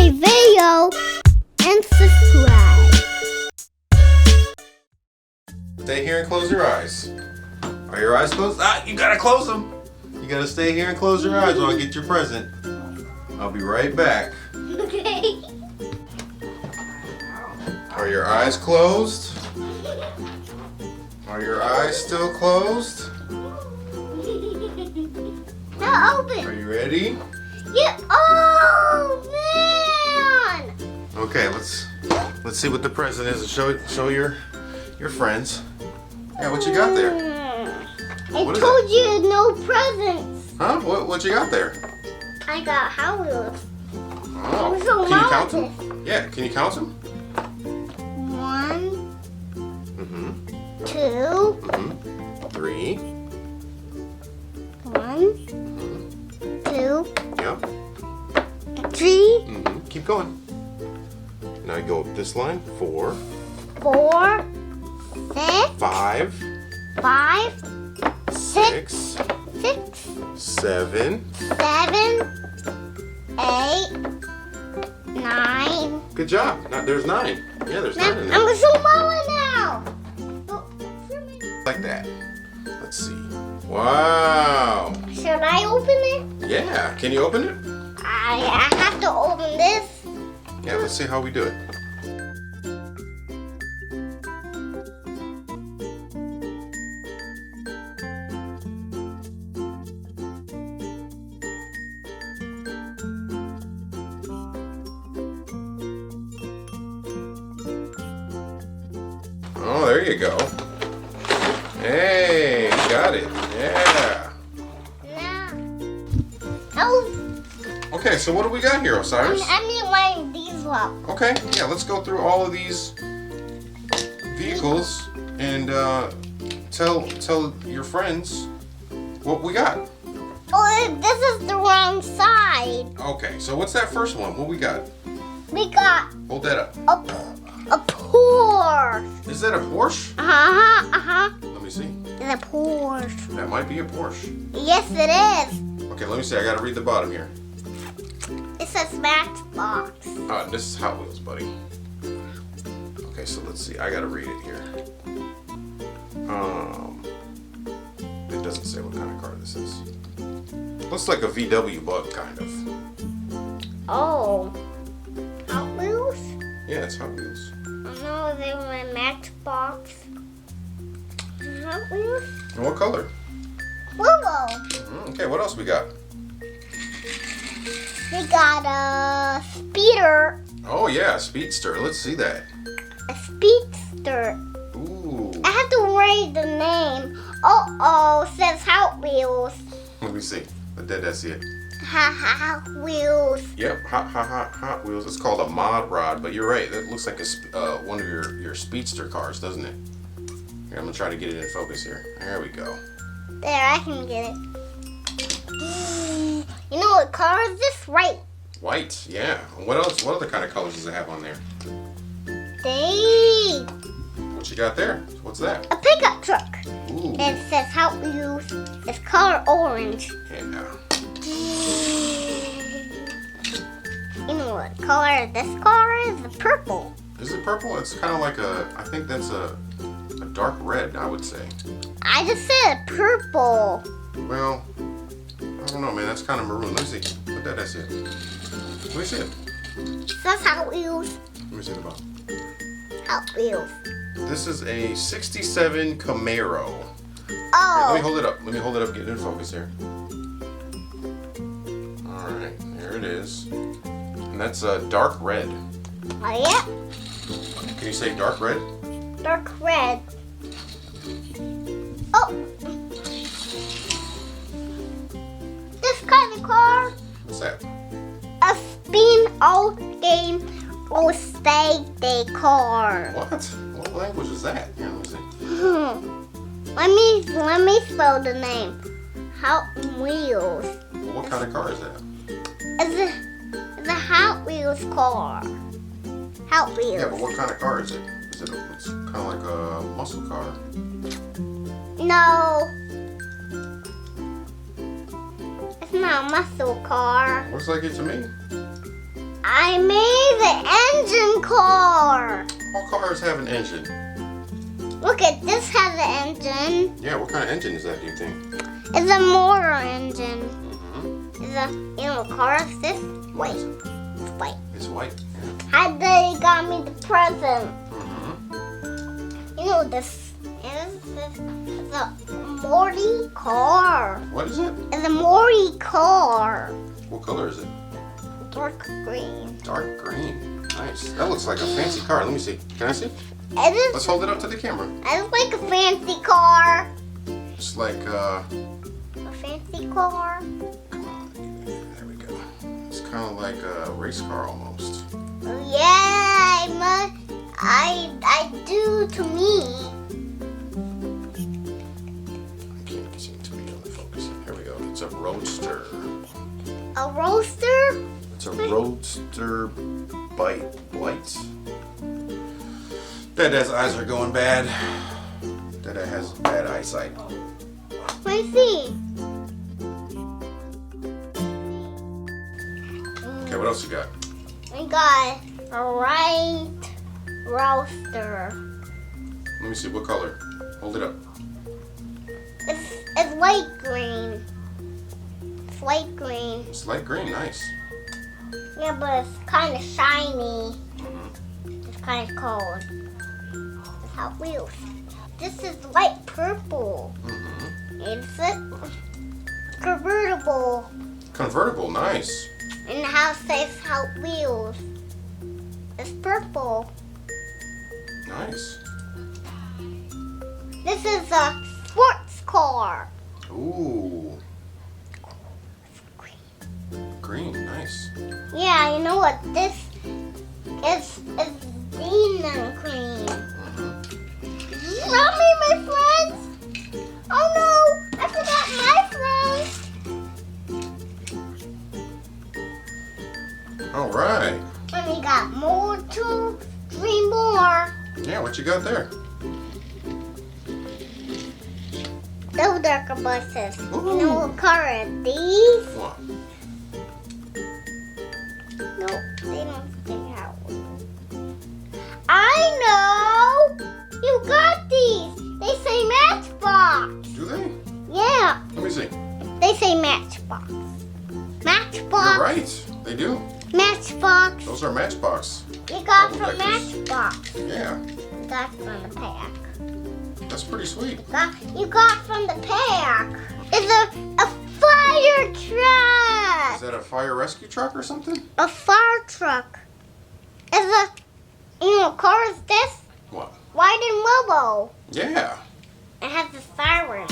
a video and subscribe. Stay here and close your eyes. Are your eyes closed? You gotta close them. You gotta stay here and close your eyes while I get your present. I'll be right back. Okay. Are your eyes closed? Are your eyes still closed? Now open. Are you ready? Yeah. Oh man. Okay, let's see what the present is and show your friends. Yeah, what you got there? I What is told you no presents. Huh? What you got there? I got Hollowz. Oh, So can you count mountains. them? Yeah, can you count them? 1, Mm-hmm. 2, Mm-hmm. 3. 1, 2, Yeah. 3, Mm-hmm. Keep going. Now you go up this line. 4, 4, 6, 5, 5, 6, 6, 7. 7, 8, 9. Good job. There's 9. Yeah, there's 9 in there. I'm so smaller now. Like that. Let's see. Wow. Should I open it? Yeah. Can you open it? I have to open this. Yeah. Let's see how we do it. Oh, there you go. Hey, got it. Yeah. Now, oh, Okay, so what do we got here, Osiris? I need one of these up. Okay, yeah, let's go through all of these vehicles and tell your friends what we got. Oh, this is the wrong side. Okay, so what's that first one? What we got? We got Hold that up. a Porsche. Is that a Porsche? Uh-huh. Let me see. It's a Porsche. That might be a Porsche. Yes, it is. Okay, let me see. I gotta read the bottom here. It says Matchbox. This is Hot Wheels, buddy. Okay, so let's see. I gotta read it here. It doesn't say what kind of car this is. Looks like a VW Bug, kind of. Oh. Hot Wheels? Yeah, it's Hot Wheels. No, they were a Matchbox. Hot Wheels? And what color? Willow. Okay, what else we got? We got a speeder. Oh yeah, Speedster. Let's see that. A speedster. Ooh. I have to write the name. Oh, says Hot Wheels. Let me see. That's it. Hot Wheels. Yep, Hot Wheels. It's called a mod rod, but you're right. That looks like one of your Speedster cars, doesn't it? Here, I'm gonna try to get it in focus here. There we go. There, I can get it. You know what color is this? Right. White, yeah. What else? What other kind of colors does it have on there? What you got there? What's that? A pickup truck. Ooh. It says Hot Wheels. It's color orange. Yeah. You know what color this car is? Purple. Is it purple? It's kind of like I think that's a dark red, I would say. I just said purple. Well, I don't know, man. That's kind of maroon. Let me see. That's it. Let me see it. It says Hot Wheels. Let me see the bottom. Hot Wheels. This is a 67 Camaro. Here, Oh. let me hold it up. Let me hold it up. Get it in focus here. All right. There it is. And that's a dark red. Oh, yeah. Can you say dark red? Dark red. Oh. This kind of car. What's that? A spin-off game or stay day car. What? What language is that? Here, let me see. Let me spell the name. Hot Wheels. Well, what kind of car is that? It's a Hot Wheels car. Hot Wheels. Yeah, but what kind of car is it? It's kind of like a muscle car. No. It's not a muscle car. Looks like it to me. I made the engine car. All cars have an engine. Look at this has an engine. Yeah, what kind of engine is that, do you think? It's a motor engine. Mm-hmm. It's a car is this white. It's white. It's white. Yeah. How they got me the present. Mm-hmm. This is a Morty car. What is it? It's a Morty car. What color is it? Dark green. Dark green. Nice. That looks like a fancy car. Let me see. Can I see? Let's hold it up to the camera. It's like a fancy car. It's like A fancy car. come on. There we go. It's kind of like a race car almost. Yeah, I do to me. I can't seem to be able to focus. Here we go. It's a roadster. A roaster? It's a roadster blight. Dada's eyes are going bad. Dada has bad eyesight. Let me see. Okay, what else you got? We got a right roaster. Let me see. What color? Hold it up. It's light green. It's light green. It's light green. Nice. Yeah, but it's kind of shiny. Mm-hmm. It's kind of cold. It's Hot Wheels. This is light purple. Mm-hmm. It's a convertible. Convertible. Nice. And the house says Hot Wheels. It's purple. Nice. This is a sports car. Ooh. Green. Nice. Yeah, you know what this is? It's demon cream. Mm-hmm. Help me, my friends! Oh no! I forgot my friends! All right. And we got more, 2, 3 more. Yeah, what you got there? Those darker buses. Ooh. You know what color are these? What? No, they don't say how. I know! You got these! They say Matchbox! Do they? Yeah, Let me see. they say Matchbox. Matchbox! You're right. They do. Matchbox! Those are Matchbox. You got Double from deckers. Matchbox. Yeah. You got from the pack. That's pretty sweet. You got from the pack. It's a fire truck! Is that a fire rescue truck or something? A fire truck. It's what car is this? What? White and Lobo. Yeah. It has a siren.